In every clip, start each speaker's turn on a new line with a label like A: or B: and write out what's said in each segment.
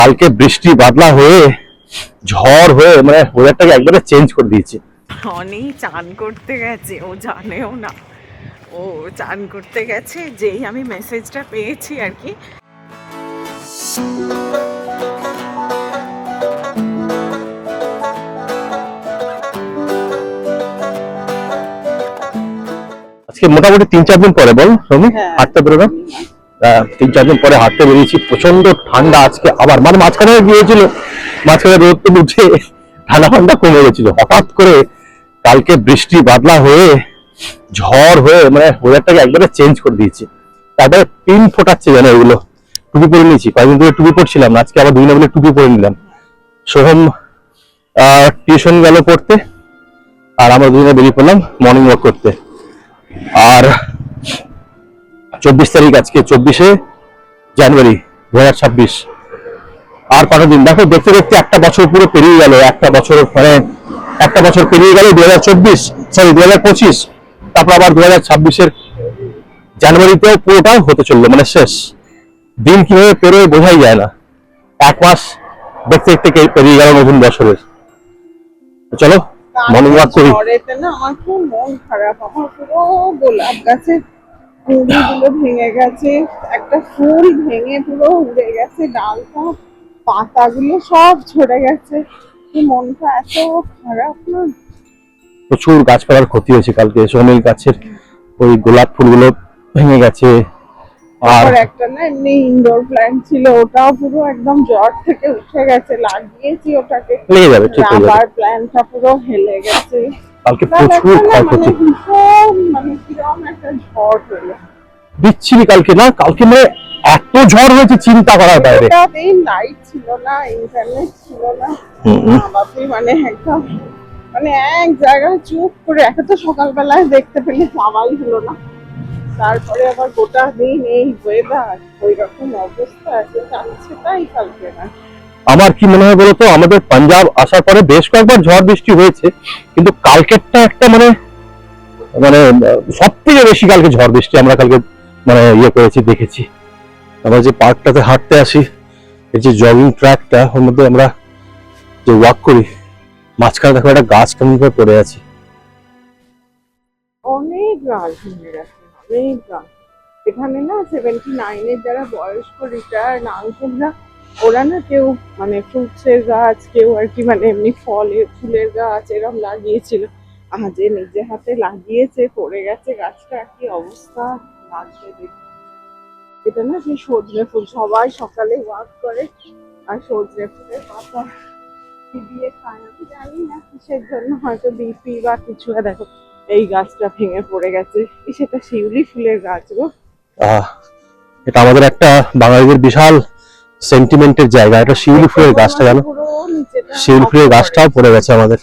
A: কালকে বৃষ্টি বাদলা হয়ে ঝড় হয়ে মানে ওয়েদারটাকে একবারে চেঞ্জ করে দিয়েছে।
B: অনেক চান করতে গেছে, ও জানেও না। ও চান করতে গেছে, যেই আমি মেসেজটা পেয়েছি আর কি।
A: আজকে মোটামুটি 3-4 দিন পরে বল রমি হাঁটতে বেরোনো, 3-4 দিন পরে হাঁটতে বেরিয়েছি। প্রচন্ড ঠান্ডা আজকে আবার, মানে মাঝখানে গিয়েছিল, মাঝখানে রোদ তো উঠে ঠান্ডা ঠান্ডা কমে গেছিল। হঠাৎ করে কালকে বৃষ্টি বাদলা হয়ে ঝড় হয়ে মানে ওয়েদারটাকে একবারে চেঞ্জ করে দিয়েছে। তারপরে পিন ফোটাচ্ছে যেন এগুলো। টুপি পরে নিয়েছি, কয়েকদিন ধরে টুপি পরছিলাম না, আজকে আবার 2 দিন বলে টুপি পরে নিলাম। সোহম টিউশন গেল পড়তে, আর আমরা দুজনে বেরিয়ে পড়লাম মর্নিং ওয়াক করতে। আর 24 তারিখ আজকে, 24শে জানুয়ারি 2026। আর কত দিন, দেখো দেখতে দেখতে একটা বছর পুরো পেরিয়ে গেল। একটা বছর মানে একটা বছর পেরিয়ে গেল 2025, তারপর আবার 2026-এর জানুয়ারিতেও পুরোটাও হতে চললো, মানে শেষ। দিন কিভাবে পেরোয় বোঝাই যায় না। 1 মাস দেখতে দেখতে পেরিয়ে গেল নতুন বছরের। চলো মর্নিং ওয়াক করি।
B: না, আমার খুব মন খারাপ। আমার পুরো গোলাপ গাছের কুঁড়িগুলো ভেঙে গেছে, একটা ফুল ভেঙে পুরো উড়ে গেছে, ডালটা পাতাগুলো সব ঝরে গেছে। মনটা এত খারাপ না।
A: প্রচুর গাছপালার ক্ষতি হয়েছে কালকে। সোহেল গাছের ওই গোলাপ ফুলগুলো ভেঙে গেছে। আর
B: একটা না এমনি ইনডোর প্ল্যান্ট ছিল, ওটাও পুরো একদম জ্বর থেকে উঠে গেছে। লাগিয়েছি ওটাকে,
A: লেগে যাবে, ঠিক হয়ে যাবে।
B: আবার প্ল্যান্টটা পুরো হেলে গেছে।
A: কালকে প্রচুর ক্ষয়ক্ষতি,
B: মানে কিরকম একটা ঝড় হলো,
A: বিচ্ছিরি কালকে। না কালকে মানে এত ঝড় হয়েছে চিন্তা করার বাইরে।
B: লাইট ছিল না, ইন্টারনেট ছিল না, বাপরে মানে একদম মানে এক জায়গায় চুপ করে। একে তো সকালবেলায় দেখতে পেলে পাওয়াই হলো না, তারপরে আবার গোটা দিন এই ওয়েদার, ওই রকম অবস্থা যাচ্ছে। তাই কালকে না,
A: আমার কি মনে হয় বলতো, আমাদের পাঞ্জাব আসার পরে বেশ কয়েকবার ঝড় বৃষ্টি হয়েছে, কিন্তু কালকেরটা একটা মানে মানে সব থেকে বেশি কালকে ঝড় বৃষ্টি আমরা কালকে মানে করেছি, দেখেছি। আমরা যে পার্কটাতে হাঁটতে আসি, এই যে জগিং ট্র্যাকটা, ওর মধ্যে আমরা যে ওয়াক করি, মাঝখানে দেখো একটা গাছ কেমন করে পড়ে আছে।
B: অনেক গাছ ভেঙে গেছে, অনেক গাছ। এখানে না 79-এর যারা বয়স্ক রিটায়ার্ড আঙ্কেলরা, ওরা না কেউ মানে ফ্রুটসের গাছ, কেউ আর কি মানে এমনি ফলের ফুলের গাছ এরকম লাগিয়েছিল। যে নিজে হাতে লাগিয়েছে, পড়ে গেছে গাছটা, কি অবস্থা লাগছে দেখে। এটা না সেই সজনে ফুল, সবাই সকালে ওয়াক করে আর সজনে ফুলের পাতা দিয়ে খায়। আমি জানি না কিসের জন্য, হয়তো বিপি বা কিছু। দেখো এই গাছটা ভেঙে পড়ে গেছে, সেটা শিউলি ফুলের গাছ গো।
A: এটা আমাদের একটা বাঙালিদের বিশাল সেন্টিমেন্টের জায়গা। এটা শিউলি ফুলের গাছটা, জানো, শিউলি ফুলের গাছটাও পড়ে গেছে আমাদের।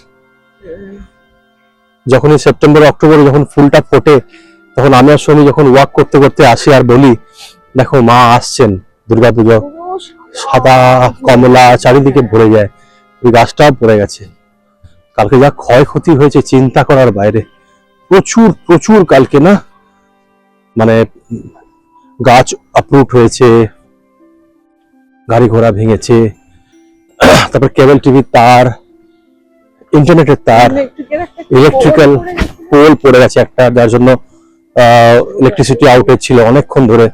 A: যখনই সেপ্টেম্বর অক্টোবরে যখন ফুলটা ফোটে, তখন আমি আর সোনি যখন ওয়াক করতে করতে আসি আর বলি, দেখো মা আসছেন, দুর্গাপুজো, সাদা কমলা চারিদিকে ভরে যায়। ওই গাছটাও পড়ে গেছে। কালকে যা ক্ষয়ক্ষতি হয়েছে চিন্তা করার বাইরে। প্রচুর প্রচুর কালকে না, মানে গাছ আপরুট হয়েছে, গাড়ি ঘোড়া ভেঙেছে, তারপর কেবল টিভির তার, ইন্টারনেটের তার, ইলেকট্রিক্যাল পোল পড়ে গেছে একটা, যার জন্য ইলেকট্রিসিটি আউটেজ ছিল অনেকক্ষণ ধরে।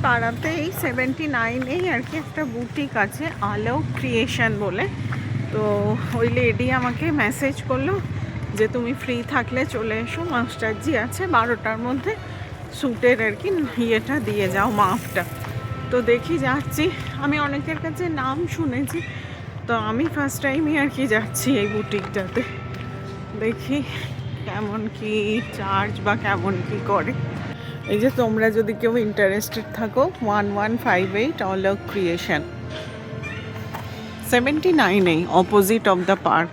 B: পাড়াতে এই 79-এই আর কি একটা বুটিক আছে, আলো ক্রিয়েশন বলে। তো ওই লেডি আমাকে মেসেজ করলো যে তুমি ফ্রি থাকলে চলে এসো, মাস্টারজি আছে 12টার মধ্যে, স্যুটের আর কি ইয়েটা দিয়ে যাও, মাপটা। তো দেখি যাচ্ছি। আমি অনেকের কাছে নাম শুনেছি, তো আমি ফার্স্ট টাইমই আর কি যাচ্ছি এই বুটিকটাতে। দেখি কেমন কি চার্জ বা কেমন কি করে। এই যে তোমরা যদি কেউ ইন্টারেস্টেড থাকো, 1158 অলোক ক্রিয়েশন, 79-এই, অপোজিট অফ দ্য পার্ক।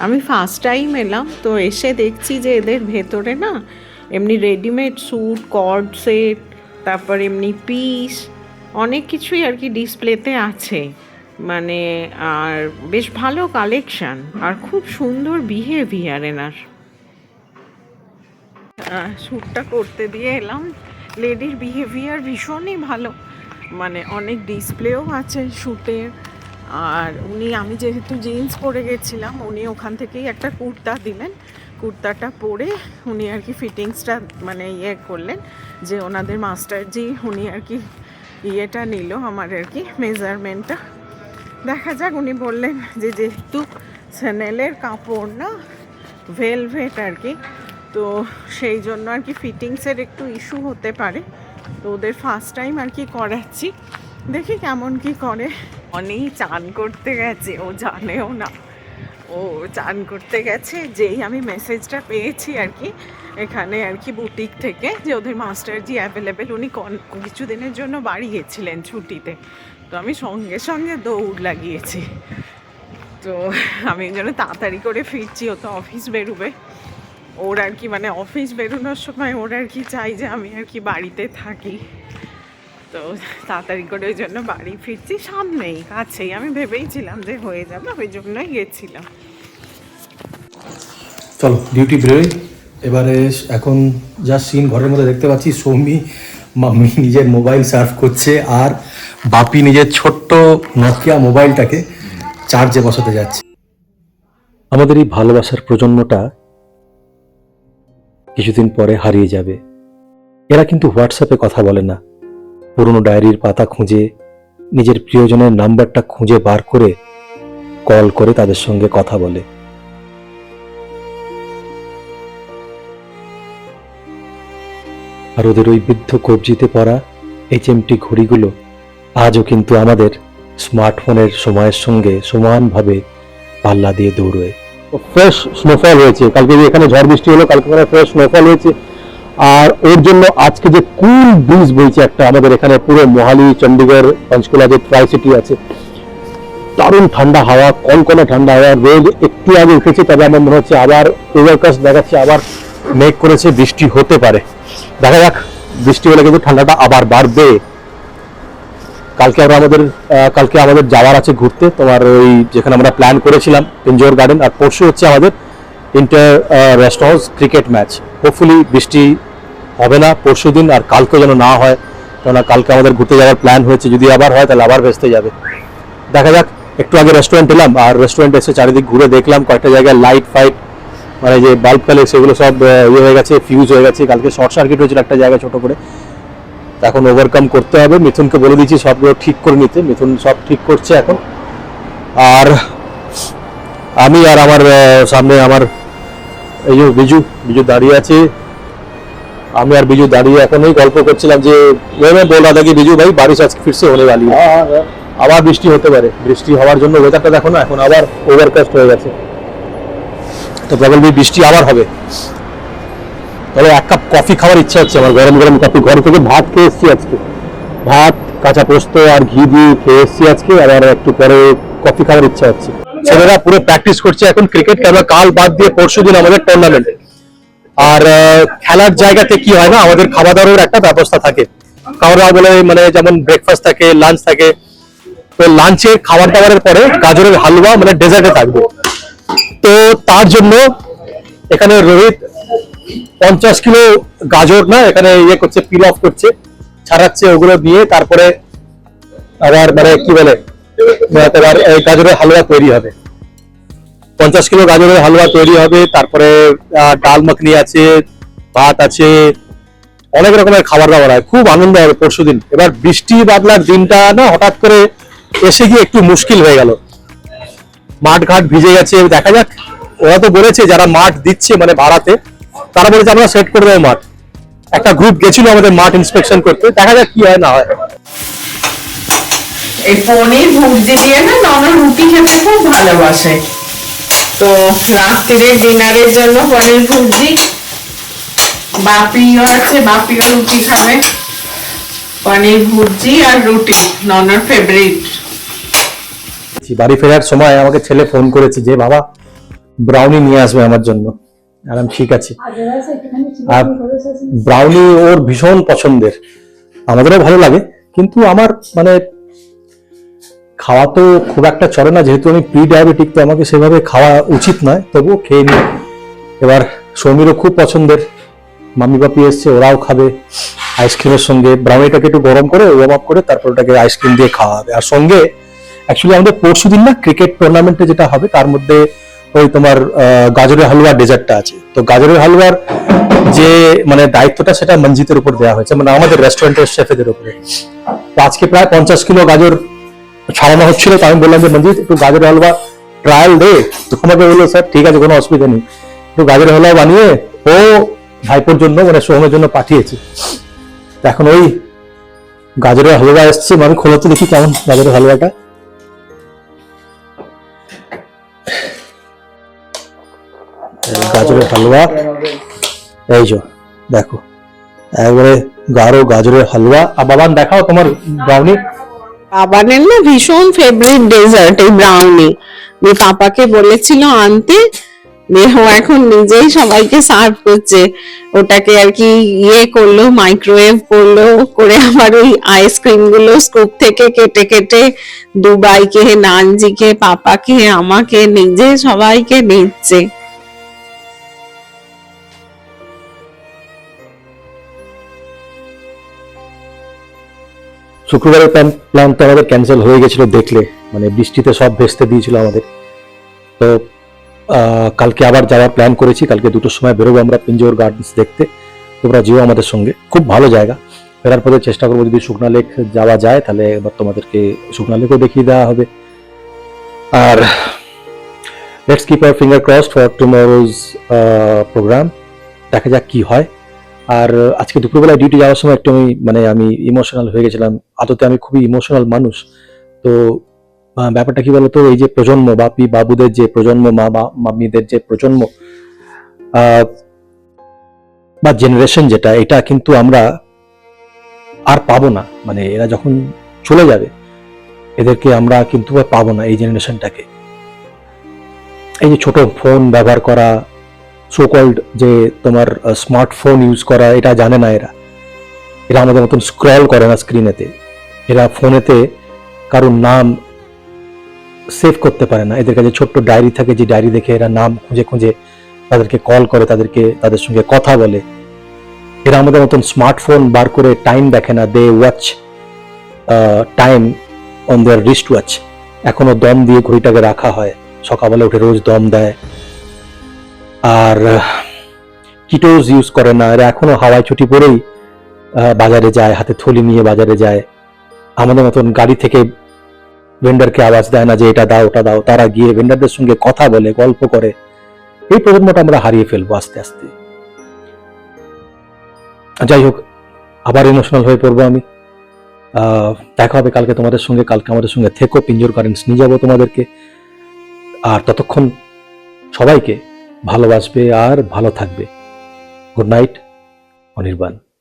B: আমি ফার্স্ট টাইম এলাম, তো এসে দেখছি যে এদের ভেতরে না এমনি রেডিমেড স্যুট, কর্ড সেট, তারপর এমনি পিস, অনেক কিছুই আর কি ডিসপ্লেতে আছে। মানে আর বেশ ভালো কালেকশন আর খুব সুন্দর বিহেভিয়ার এনার। শ্যুটটা করতে দিয়ে এলাম, লেডির বিহেভিয়ার ভীষণই ভালো, মানে অনেক ডিসপ্লেও আছে শ্যুটের। আর উনি, আমি যেহেতু জিন্স পরে গেছিলাম, উনি ওখান থেকেই একটা কুর্তা দিলেন, কুর্তাটা পরে উনি আর কি ফিটিংসটা মানে ইয়ে করলেন, যে ওনাদের মাস্টারজি উনি আর কি ইয়েটা নিল আমার আর কি মেজারমেন্টটা। দেখা যাক, উনি বললেন যে যেহেতু স্যানেলের কাপড় না, ভেলভেট আর কি, তো সেই জন্য আর কি ফিটিংসের একটু ইস্যু হতে পারে। তো ওদের ফার্স্ট টাইম আর কি করাচ্ছি, দেখি কেমন কি করে। অনেক চান করতে গেছে, ও জানেও না, ও চান করতে গেছে। যেই আমি মেসেজটা পেয়েছি আর কি এখানে আর কি বুটিক থেকে, যে ওদের মাস্টারজি অ্যাভেলেবেল, উনি কিছুদিনের জন্য বাড়ি গেছিলেন ছুটিতে, তো আমি সঙ্গে সঙ্গে দৌড় লাগিয়েছি। তো আমি এই জন্য তাড়াতাড়ি করে ফিরছি, ও তো অফিস বেরোবে। ওর আর কি মানে অফিস বেরোনোর সময় ওর আর কি চাই যে আমি আর কি বাড়িতে থাকি, তো তাড়াতাড়ি করে ওই জন্য বাড়ি ফিরছি। সামনেই, কাছেই, আমি ভেবেইছিলাম যে হয়ে যাবে, ওই জন্যই গেছিলাম।
C: চলো ডিউটি বেরোই এবারে। এখন যা সিন ঘরের মধ্যে দেখতে পাচ্ছি, সৌমি মাম্মি নিজের মোবাইল সার্ভ করছে, আর বাপি নিজের ছোট্ট নকিয়া মোবাইলটাকে চার্জে বসাতে যাচ্ছে। আমাদের এই ভালোবাসার প্রজন্মটা কিছুদিন পরে হারিয়ে যাবে। এরা কিন্তু হোয়াটসঅ্যাপে কথা বলে না, পুরনো ডায়েরির পাতা খুঁজে নিজের প্রিয়জনের নাম্বারটা খুঁজে বার করে কল করে তাদের সঙ্গে কথা বলে। আর ওদের ওই বৃদ্ধ কবজিতে পড়া HMT ঘড়িগুলো আজও কিন্তু আমাদের স্মার্টফোনের সময়ের সঙ্গে সমানভাবে পাল্লা দিয়ে দৌড়োয়।
A: ফ্রেশ স্নোফল হয়েছে, কালকে যে এখানে ঝড় বৃষ্টি হলো, কালকে ফ্রেশ স্নোফল হয়েছে। আর ওর জন্য আজকে যে কুল ব্রিজ বইছে একটা, আমাদের এখানে পুরো মোহালি, চণ্ডীগড়, পঞ্চকুলা যে ট্রাই সিটি আছে, দারুণ ঠান্ডা হাওয়া, কনকনে ঠান্ডা হাওয়া। রোদ একটু আগে উঠেছে, তবে আমার মনে হচ্ছে আবার ওভারকাস্ট দেখাচ্ছে, আবার মেঘ করেছে, বৃষ্টি হতে পারে। দেখা যাক, বৃষ্টি হলে কিন্তু ঠান্ডাটা আবার বাড়বে। কালকে আমাদের যাওয়ার আছে ঘুরতে, তোমার ওই যেখানে আমরা প্ল্যান করেছিলাম পিঞ্জোর গার্ডেন। আর পরশু হচ্ছে আমাদের inter rest house cricket match. Hopefully বৃষ্টি হবে না পরশু দিন, আর কালকে যেন না হয়, কেননা কালকে আমাদের ঘুরতে যাওয়ার প্ল্যান হয়েছে। যদি আবার হয় তাহলে আবার ভেস্তে যাবে। দেখা যাক। একটু আগে রেস্টুরেন্ট এলাম, আর রেস্টুরেন্ট এসে চারিদিক ঘুরে দেখলাম কয়েকটা জায়গায় লাইট ফাইট, মানে যে বাল্ব ফেলে সেগুলো সব ইয়ে হয়ে গেছে, ফিউজ হয়ে গেছে। কালকে শর্ট সার্কিট হয়েছিল একটা জায়গায় ছোট করে। এখন ওভারকাম করতে হবে। মিথুনকে বলে দিয়েছি সবগুলো ঠিক করে নিতে, মিথুন সব ঠিক করছে এখন। আর আমি আর আমার সামনে আমার এই যে বিজু দাঁড়িয়ে আছে। আমি আর বিজু দাঁড়িয়ে এখন এই গল্প করছিলাম যে বল रहा था कि বিজু ভাই বারিশ আজকে फिर से होने वाली है, আবার বৃষ্টি হতে পারে। বৃষ্টি হওয়ার জন্য ওয়েদারটা দেখো না, এখন আবার ওভারকাস্ট হয়ে গেছে, তো প্রবলেম বৃষ্টি আবার হবে। তবে এক কাপ কফি খাওয়ার ইচ্ছা হচ্ছে আমার, গরম গরম কফি। ঘর থেকে ভাত খেয়ে এসেছি আজকে, ভাত কাঁচা পোস্ত আর ঘি দিয়ে খেয়ে এসেছি আজকে। আবার একটু পরে কফি খাওয়ার ইচ্ছা হচ্ছে। ছেলেরা পুরো প্র্যাকটিস করছে এখন ক্রিকেট, কেননা কাল বাদ দিয়ে পরশু দিন আমাদের টুর্নামেন্ট। আর খেলার জায়গাতে কি হয় না, আমাদের খাওয়া দাওয়ার একটা ব্যবস্থা থাকে। খাওয়া দাওয়া বলে মানে যেমন ব্রেকফাস্ট থাকে, লাঞ্চ থাকে। তো লাঞ্চে খাবার দাবারের পরে গাজরের হালুয়া মানে ডেজার্টে থাকবে। তো তার জন্য এখানে রোহিত 50 কিলো গাজর না এখানে ইয়ে করছে, পিল অফ করছে, ছাড়াচ্ছে। ওগুলো দিয়ে তারপরে আবার মানে কি বলে তোমার এই গাজরের হালুয়া তৈরি হবে। 50 কিলো গাজরের হালুয়া তৈরি হবে। তারপরে ডাল মাখনি আছে, ভাত আছে, অনেক রকমের খাবার দাবার হয়। খুব আনন্দ হবে পরশুদিন। এবার বৃষ্টি বাদলার দিনটা না হঠাৎ করে এসে গিয়ে একটু মুশকিল হয়ে গেল। মাঠ ঘাট ভিজে গেছে। দেখা যাক, ওরা তো বলেছে যারা মাঠ দিচ্ছে মানে ভাড়াতে, তারা বলেছে আমরা সেট করে দেবো মাঠ। একটা গ্রুপ গেছিল আমাদের মাঠ ইন্সপেকশন করতে, দেখা যাক কি হয় না হয়।
B: এই পনির ভুর্জি দিয়ে না নন রুটি খেতে খুব ভালোবাসে, তো রাত্রিরে ডিনারের জন্য পনির ভুর্জি। বাপিও আছে, বাপিও রুটি খাবে। পনির ভুর্জি আর রুটি ননার ফেভারিট।
C: বাড়ি ফেরার সময় আমাকে ছেলে ফোন করেছে যে বাবা ব্রাউনি নিয়ে আসবে আমার জন্য। আর আমি ঠিক আছে। আর ব্রাউনি ওর ভীষণ পছন্দের, আমাদেরও ভালো লাগে, কিন্তু আমার মানে খাওয়া তো খুব একটা চলে না, যেহেতু আমি প্রি ডায়াবেটিক, তো আমাকে সেভাবে খাওয়া উচিত নয়, তবুও খেয়ে নিই। এবার সৌমিরও খুব পছন্দের, মাম্মি পাপি এসছে, ওরাও খাবে আইসক্রিমের সঙ্গে। ব্রাউনিটাকে একটু গরম করে ওয়ার্ম আপ করে তারপর ওটাকে আইসক্রিম দিয়ে খাওয়া হবে। আর সঙ্গে অ্যাকচুয়ালি আমাদের পরশু দিন না ক্রিকেট টুর্নামেন্টে যেটা হবে, তার মধ্যে ওই তোমার গাজরের হালুয়া ডেজার্টটা আছে। তো গাজরের হালুয়ার যে মানে দায়িত্বটা, সেটা মঞ্জিতের উপর দেওয়া হয়েছে, মানে আমাদের রেস্টুরেন্টের শেফেদের উপরে। তো আজকে প্রায় 50 কিলো গাজর ছাড়ানো হচ্ছিল। তো আমি বললাম যে মঞ্জিত একটু গাজরের হালুয়া ট্রায়াল দে। তো আমাকে বললো স্যার ঠিক আছে, কোনো অসুবিধা নেই। একটু গাজরের হালুয়া বানিয়ে ও ভাইপোর জন্য মানে সোহমের জন্য পাঠিয়েছে। তো এখন ওই গাজরের হালুয়া এসছে, আমি খোলাতে দেখি কেমন গাজরের হালুয়াটা। গাজরের হালুয়া, এই যে দেখো একবারে গাঢ় গাজরের হালুয়া। আর বাবান দেখাও তোমার ব্রাউনি।
B: বাবানের না ভীষণ ফেভারিট ডেজার্ট এই ব্রাউনি। পাপাকে বলেছিল আনতে, ও এখন নিজেই সবাইকে সার্ভ করছে। ওটাকে আর কি করলো, মাইক্রোওয়েভ করলো, করে আবার ওই আইসক্রিম গুলো স্কুপ থেকে কেটে কেটে দুবাইকে, নানজিকে, পাপাকে, আমাকে, নিজে সবাইকে দিচ্ছে।
C: শুক্রবারের প্ল্যান তো আমাদের ক্যান্সেল হয়ে গেছিল, দেখলে মানে বৃষ্টিতে সব ভেস্তে দিয়েছিল আমাদের। তো কালকে আবার যাওয়ার প্ল্যান করেছি, কালকে 2টোর সময় বেরোবো আমরা পিঞ্জোর গার্ডেন্স দেখতে। তোমরা যেও আমাদের সঙ্গে, খুব ভালো জায়গা। ফেরার পথে চেষ্টা করবো যদি শুকনা লেক যাওয়া যায়, তাহলে এবার তোমাদেরকে শুকনা লেকও দেখিয়ে দেওয়া হবে। আর let's keep our finger crossed for tomorrow's program, দেখা যাক কি হয়। আর আজকে দুপুরবেলা ডিউটি যাওয়ার সময় একটু আমি ইমোশনাল হয়ে গেছিলাম। আদতে আমি খুবই ইমোশনাল মানুষ। তো ব্যাপারটা কি বলতো, এই যে প্রজন্ম, বাপি বাবুদের যে প্রজন্ম, মাম্মিদের যে প্রজন্ম বা জেনারেশন যেটা, এটা কিন্তু আমরা আর পাবো না। মানে এরা যখন চলে যাবে, এদেরকে আমরা কিন্তু আর পাবো না, এই জেনারেশনটাকে। এই যে ছোট ফোন ব্যবহার করা, সো কল্ড যে তোমার স্মার্টফোন ইউজ করা, এটা জানে না এরা। এরা আমাদের মতন স্ক্রল করে না স্ক্রিনেতে। এরা ফোনেতে কারোর নাম সেভ করতে পারে না। এদের কাছে ছোট্ট ডায়েরি থাকে, যে ডায়েরি দেখে এরা নাম খুঁজে খুঁজে তাদেরকে কল করে, তাদের সঙ্গে কথা বলে। এরা আমাদের মতন স্মার্টফোন বার করে টাইম দেখে না। They watch time on their wrist watch. এখনো দম দিয়ে ঘড়িটাকে রাখা হয়, সকালবেলা উঠে রোজ দম দেয়। আর কিটোজ ইউজ করে না এরা, এখনো হাওয়ায় ছুটি পরেই বাজারে যায়, হাতে থলি নিয়ে বাজারে যায়। আমাদের মতন গাড়ি থেকে ভেন্ডারকে আওয়াজ দেয় না যে এটা দাও ওটা দাও। তারা গিয়ে ভেন্ডারদের সঙ্গে কথা বলে, গল্প করে। এই প্রজন্মটা আমরা হারিয়ে ফেলবো আস্তে আস্তে। যাই হোক, আবার ইমোশনাল হয়ে পড়বো আমি। দেখা হবে কালকে তোমাদের সঙ্গে। কালকে আমাদের সঙ্গে থেকো, পিঞ্জোর গার্ডেন্স নিয়ে যাবো তোমাদেরকে। আর ততক্ষণ সবাইকে ভালোবাসবে আর ভালো থাকবে। Good night, Anirban.